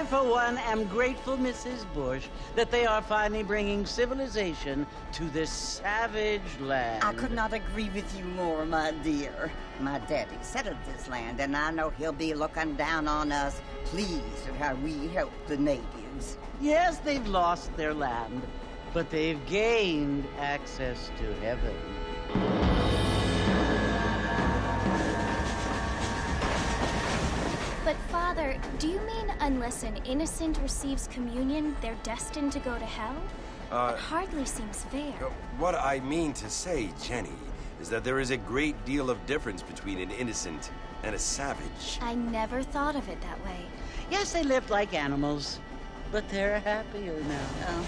I, for one, am grateful, Mrs. Bush, that they are finally bringing civilization to this savage land. I could not agree with you more, my dear. My daddy settled this land, and I know he'll be looking down on us, pleased at how we help the natives. Yes, they've lost their land, but they've gained access to heaven. But, Father, do you mean unless an innocent receives communion, they're destined to go to hell? That hardly seems fair. What I mean to say, Jenny, is that there is a great deal of difference between an innocent and a savage. I never thought of it that way. Yes, they lived like animals, but they're happier now.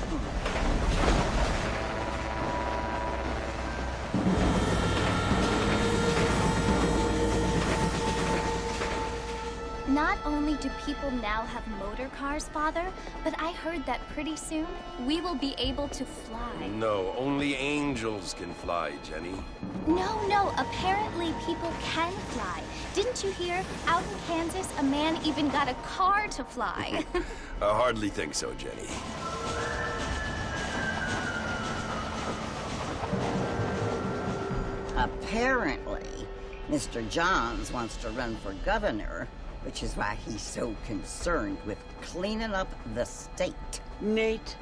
Not only do people now have motor cars, Father, but I heard that pretty soon we will be able to fly. No, only angels can fly, Jenny. No, apparently people can fly. Didn't you hear? Out in Kansas, a man even got a car to fly. I hardly think so, Jenny. Apparently, Mr. Johns wants to run for governor, which is why he's so concerned with cleaning up the state. Nate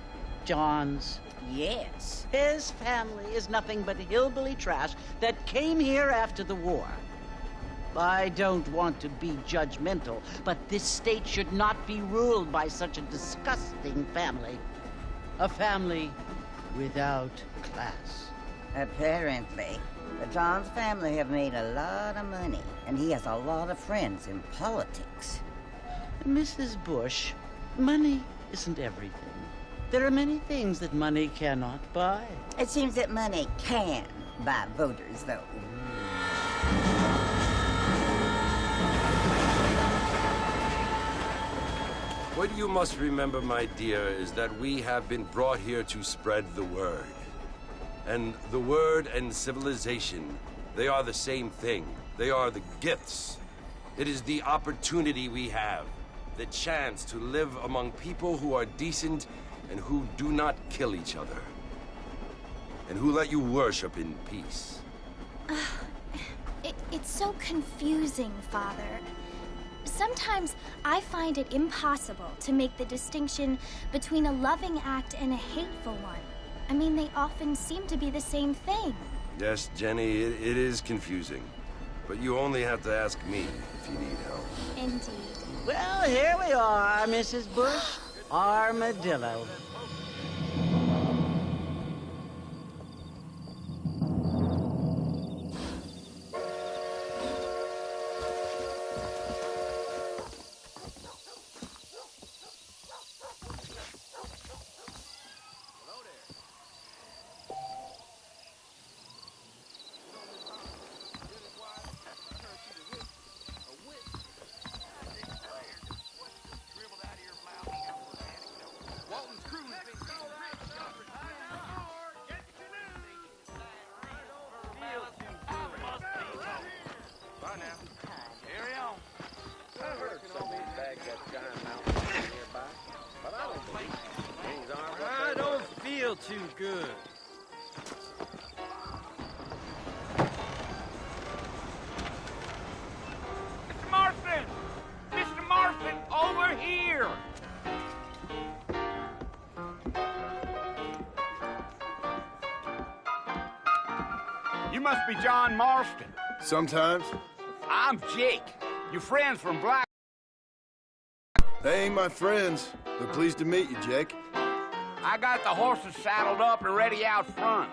Johns. Yes. His family is nothing but hillbilly trash that came here after the war. I don't want to be judgmental, but this state should not be ruled by such a disgusting family. A family without class. Apparently. The Johns family have made a lot of money, and he has a lot of friends in politics. Mrs. Bush, money isn't everything. There are many things that money cannot buy. It seems that money can buy voters, though. What you must remember, my dear, is that we have been brought here to spread the word. And the word and civilization, they are the same thing. They are the gifts. It is the opportunity we have, the chance to live among people who are decent and who do not kill each other, and who let you worship in peace. It's so confusing, Father. Sometimes I find it impossible to make the distinction between a loving act and a hateful one. I mean, they often seem to be the same thing. Yes, Jenny, it is confusing. But you only have to ask me if you need help. Indeed. Well, here we are, Mrs. Bush. Armadillo. I don't feel too good. Mr. Marston! Mr. Marston, over here! You must be John Marston. Sometimes. I'm Jake. Your friends from Black... They ain't my friends, but pleased to meet you, Jake. I got the horses saddled up and ready out front.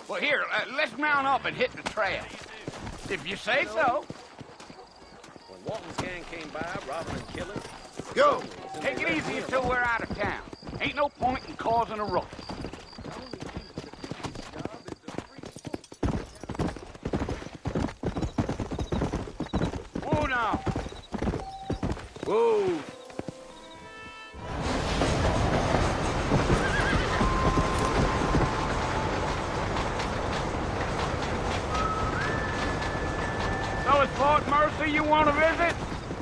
Well, here, let's mount up and hit the trail. If you say so. When Walton's gang came by, robbing and killing. Go! Take it easy until we're out of town. Ain't no point in causing a rush. country you want to visit?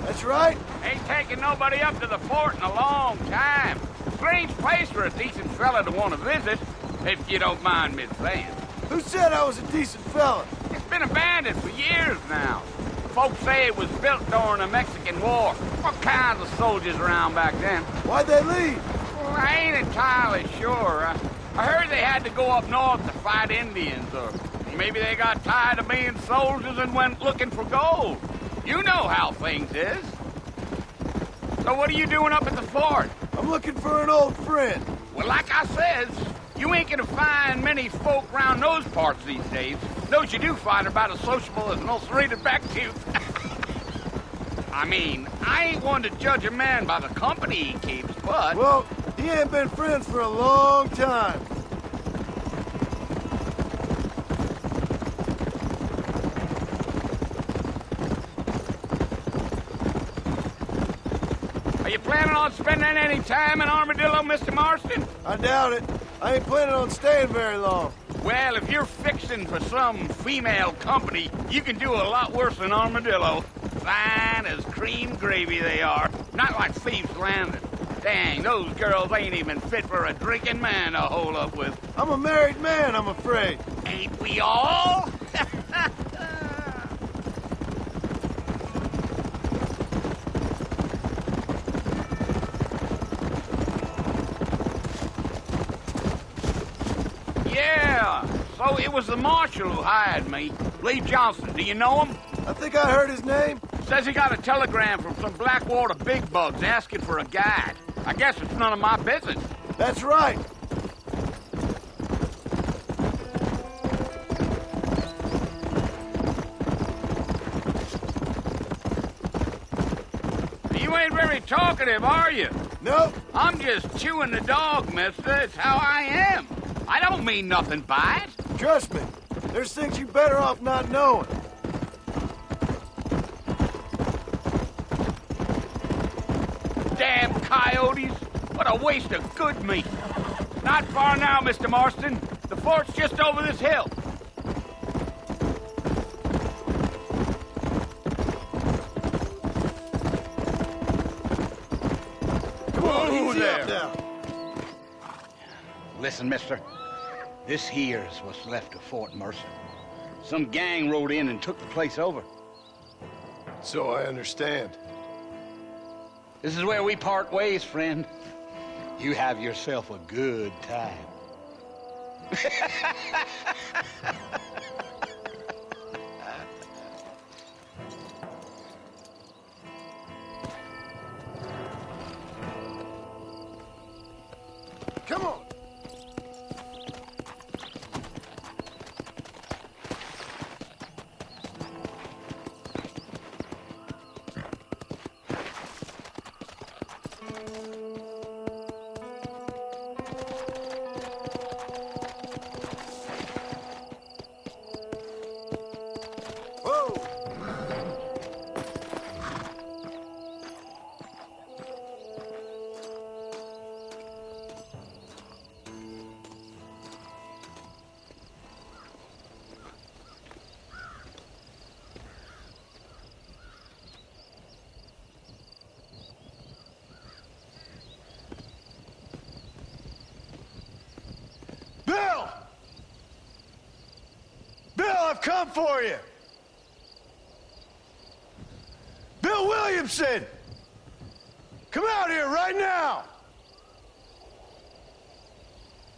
That's right. Ain't taking nobody up to the fort in a long time. Strange place for a decent fella to want to visit, if you don't mind me saying. Who said I was a decent fella? It's been abandoned for years now. Folks say it was built during the Mexican War. What kinds of soldiers around back then? Why'd they leave? Well, I ain't entirely sure. I heard they had to go up north to fight Indians, or maybe they got tired of being soldiers and went looking for gold. You know how things is. So what are you doing up at the fort? I'm looking for an old friend. Well, like I says, you ain't gonna find many folk around those parts these days. Those you do find are about as sociable as an ulcerated back tooth. I mean, I ain't one to judge a man by the company he keeps, but... Well, he ain't been friends for a long time. Are you planning on spending any time in Armadillo, Mr. Marston? I doubt it. I ain't planning on staying very long. Well, if you're fixing for some female company, you can do a lot worse than Armadillo. Fine as cream gravy they are. Not like Thieves Landing. Dang, those girls ain't even fit for a drinking man to hole up with. I'm a married man, I'm afraid. Ain't we all? Yeah, so it was the marshal who hired me. Lee Johnson, do you know him? I think I heard his name. Says he got a telegram from some Blackwater big bugs asking for a guide. I guess it's none of my business. That's right. You ain't very talkative, are you? Nope. I'm just chewing the dog, mister. It's how I am. I don't mean nothing by it. Trust me. There's things you better off not knowing. Damn coyotes. What a waste of good meat. Not far now, Mr. Marston. The fort's just over this hill. Come on, Whoa easy there. up now. Listen, mister. This here's what's left of Fort Mercer. Some gang rode in and took the place over. So I understand. This is where we part ways, friend. You have yourself a good time. Come on. Bill! Bill, I've come for you! Bill Williamson! Come out here right now!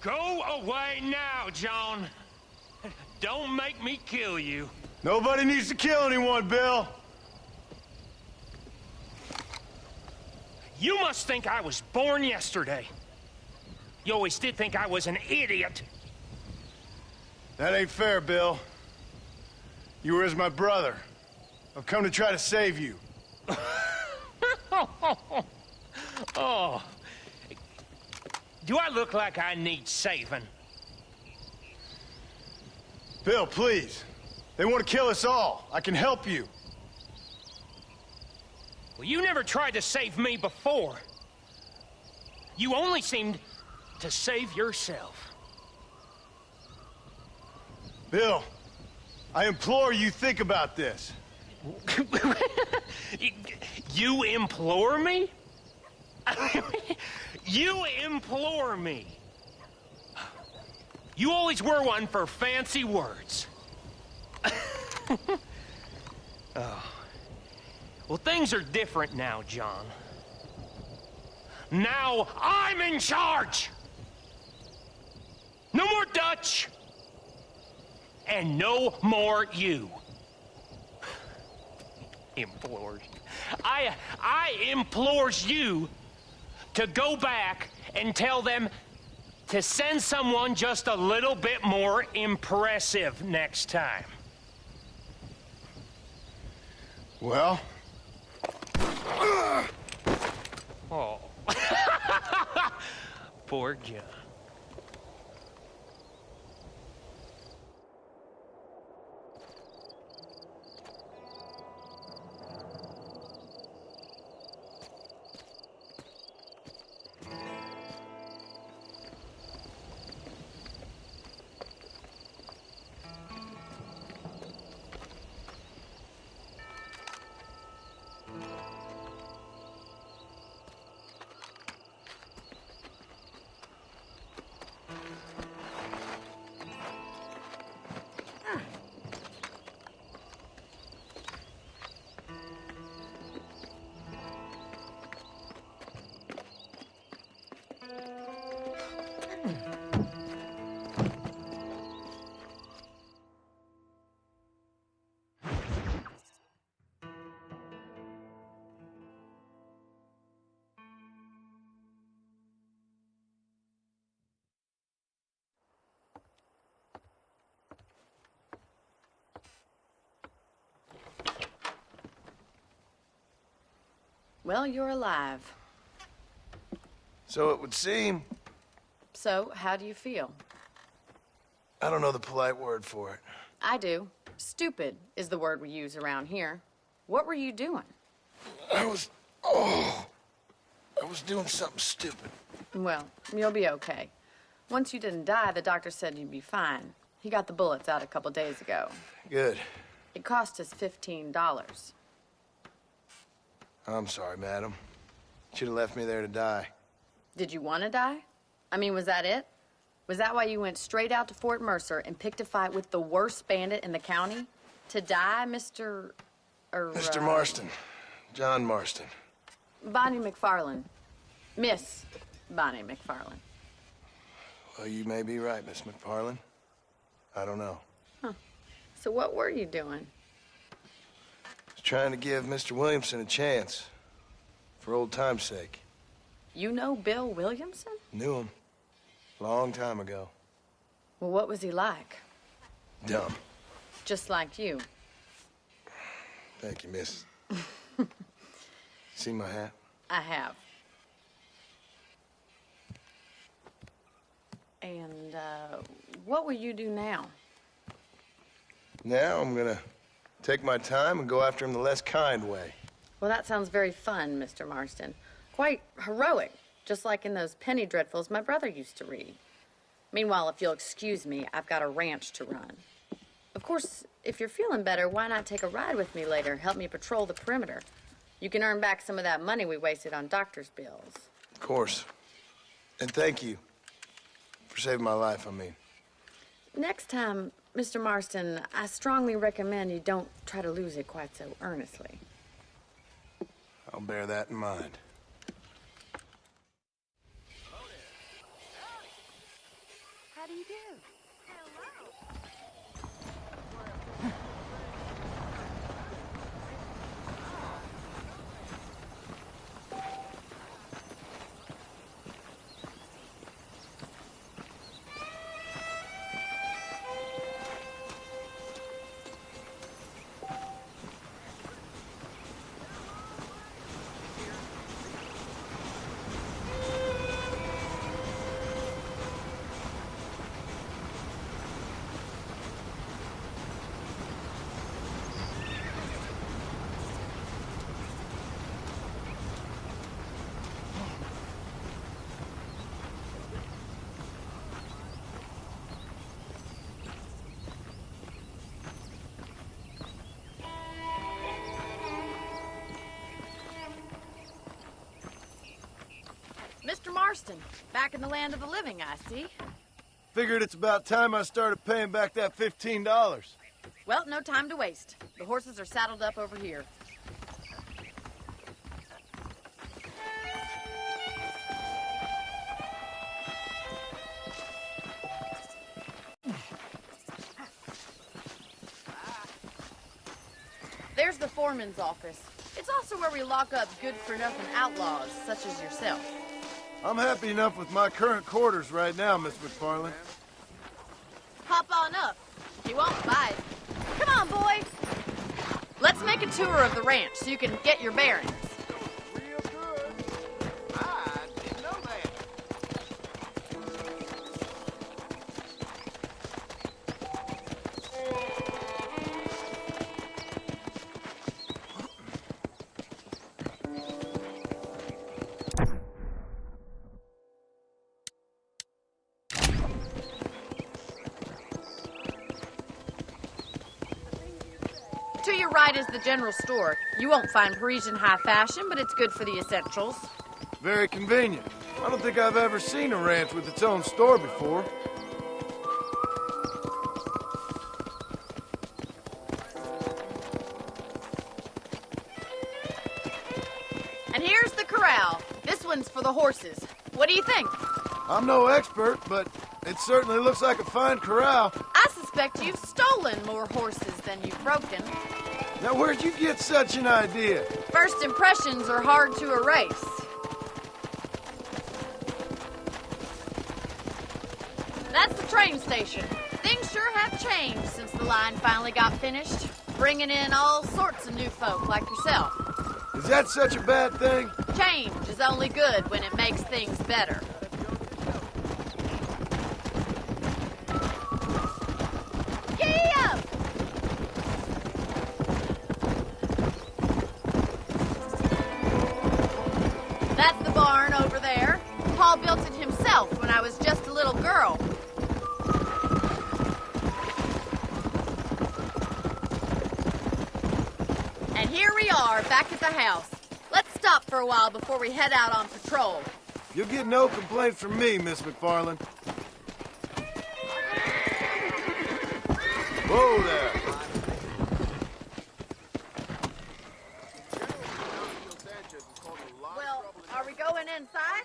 Go away now, John. Don't make me kill you. Nobody needs to kill anyone, Bill. You must think I was born yesterday. You always did think I was an idiot. That ain't fair, Bill. You were as my brother. I've come to try to save you. Oh. Do I look like I need saving? Bill, please. They want to kill us all. I can help you. Well, you never tried to save me before. You only seemed to save yourself. Bill, I implore you think about this. You implore me? You implore me. You always were one for fancy words. Oh. Well, things are different now, John. Now I'm in charge! No more Dutch! And no more you. Implores. I implores you to go back and tell them to send someone just a little bit more impressive next time. Well? Oh. Poor John. Well, you're alive. So it would seem. So, how do you feel? I don't know the polite word for it. I do. Stupid is the word we use around here. What were you doing? I was doing something stupid. Well, you'll be okay. Once you didn't die, the doctor said you'd be fine. He got the bullets out a couple days ago. Good. It cost us $15. I'm sorry, madam. Should have left me there to die. Did you want to die? I mean, was that it? Was that why you went straight out to Fort Mercer and picked a fight with the worst bandit in the county? To die, Mr. Mr. Marston. John Marston. Bonnie McFarlane. Miss Bonnie McFarlane. Well, you may be right, Miss McFarlane. I don't know. Huh. So what were you doing? Trying to give Mr. Williamson a chance. For old time's sake. You know Bill Williamson? Knew him. Long time ago. Well, what was he like? Dumb. Just like you. Thank you, miss. See my hat? I have. And, what will you do now? Now I'm gonna take my time and go after him the less kind way. Well, that sounds very fun, Mr. Marston. Quite heroic, just like in those penny dreadfuls my brother used to read. Meanwhile, if you'll excuse me, I've got a ranch to run. Of course, if you're feeling better, why not take a ride with me later? Help me patrol the perimeter. You can earn back some of that money we wasted on doctor's bills. Of course. And thank you for saving my life, I mean. Next time, Mr. Marston, I strongly recommend you don't try to lose it quite so earnestly. I'll bear that in mind. How do you do? Marston. Back in the land of the living, I see. Figured it's about time I started paying back that $15. Well, no time to waste. The horses are saddled up over here. There's the foreman's office. It's also where we lock up good-for-nothing outlaws, such as yourself. I'm happy enough with my current quarters right now, Miss McFarland. Hop on up. He won't bite. Come on, boy. Let's make a tour of the ranch so you can get your bearings. Real good. I didn't know that. To your right is the general store. You won't find Parisian high fashion, but it's good for the essentials. Very convenient. I don't think I've ever seen a ranch with its own store before. And here's the corral. This one's for the horses. What do you think? I'm no expert, but it certainly looks like a fine corral. I suspect you've stolen more horses than you've broken. Now, where'd you get such an idea? First impressions are hard to erase. That's the train station. Things sure have changed since the line finally got finished, bringing in all sorts of new folk like yourself. Is that such a bad thing? Change is only good when it makes things better. Gee up! That's the barn over there. Paul built it himself when I was just a little girl. And here we are, back at the house. Let's stop for a while before we head out on patrol. You'll get no complaints from me, Miss McFarland. Whoa there. Well, are we going inside?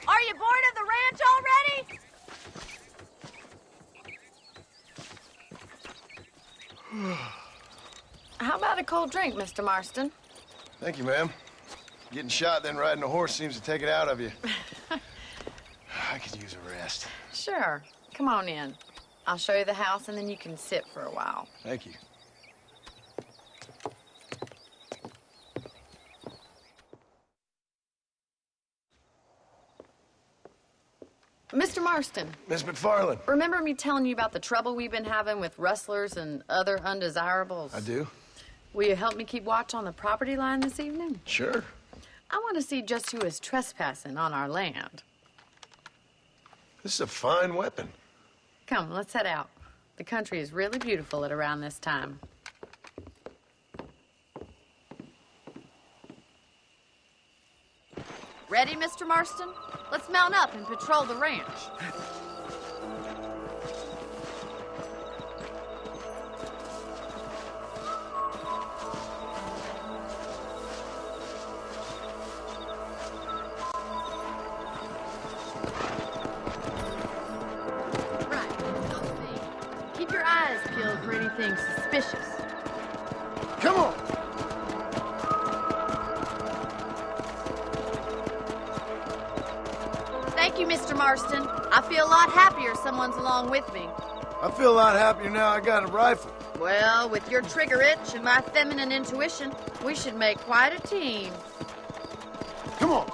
Are you bored of the ranch already? How about a cold drink, Mr. Marston? Thank you, ma'am. Getting shot, then riding a horse seems to take it out of you. I could use a rest. Sure. Come on in. I'll show you the house, and then you can sit for a while. Thank you. Mr. Marston, Miss McFarland. remember me telling you about the trouble we've been having with rustlers and other undesirables? I do. Will you help me keep watch on the property line this evening? Sure. I want to see just who is trespassing on our land. This is a fine weapon. Come, let's head out. The country is really beautiful at around this time. Ready, Mr. Marston? Let's mount up and patrol the ranch. Right, don't think. Keep your eyes peeled for anything suspicious. Come on! Thank you, Mr. Marston. I feel a lot happier someone's along with me. I feel a lot happier now I got a rifle. Well, with your trigger itch and my feminine intuition, we should make quite a team. Come on!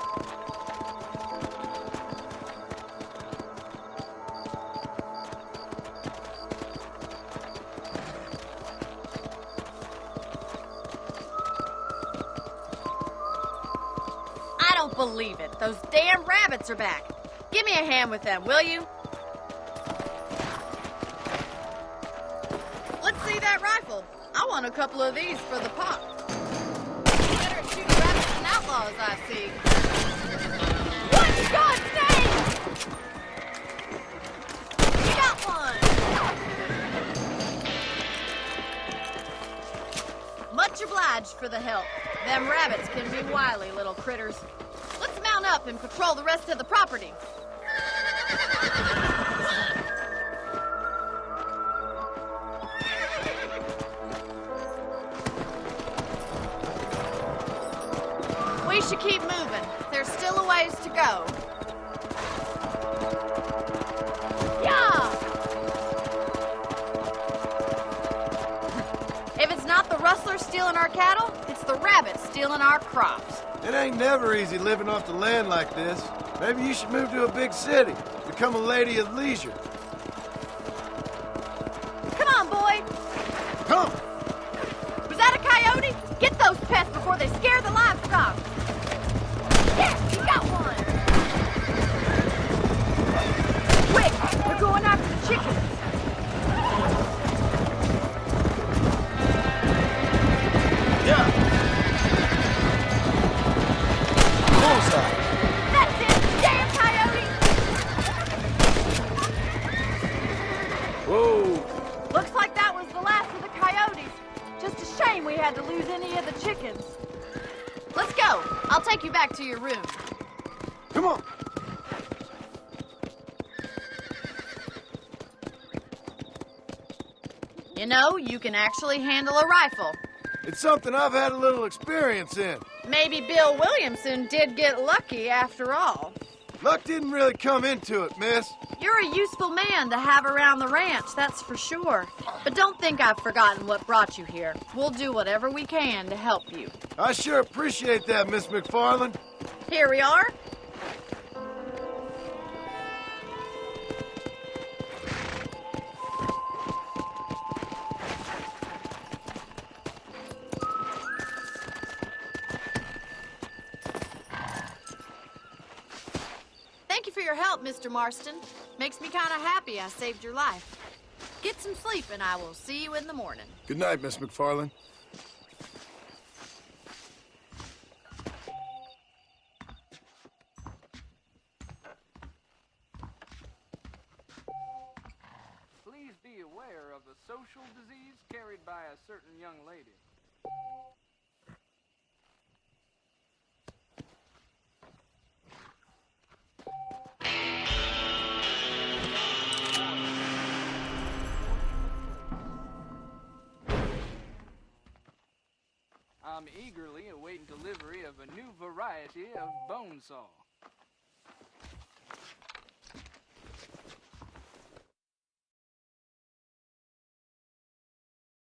I don't believe it. Those damn rabbits are back. Give me a hand with them, will you? rifle. I want a couple of these for the pop. Better at shooting rabbits and outlaws, I see. What in God's name? You got one. Much obliged for the help. Them rabbits can be wily little critters. Let's mount up and patrol the rest of the property. We should keep moving. There's still a ways to go. Yeah! If it's not the rustlers stealing our cattle, it's the rabbits stealing our crops. It ain't never easy living off the land like this. Maybe you should move to a big city. Become a lady of leisure. Come on, boy. Come! Was that a coyote? Get those pests before they scare the livestock. Yeah, you got one. Quick, we're going after the chickens. Yeah! Bullseye! That's it, damn coyote. Whoa! Looks like that was the last of the coyotes. Just a shame we had to lose any of the chickens. Let's go. I'll take you back to your room. Come on! You know, you can actually handle a rifle. It's something I've had a little experience in. Maybe Bill Williamson did get lucky after all. Luck didn't really come into it, miss. You're a useful man to have around the ranch, that's for sure. But don't think I've forgotten what brought you here. We'll do whatever we can to help you. I sure appreciate that, Miss McFarland. Here we are. Thank you for your help, Mr. Marston. Makes me kind of happy I saved your life. Get some sleep and I will see you in the morning. Good night, Miss McFarland. Please be aware of a social disease carried by a certain young lady. I'm eagerly awaiting delivery of a new variety of bone saw.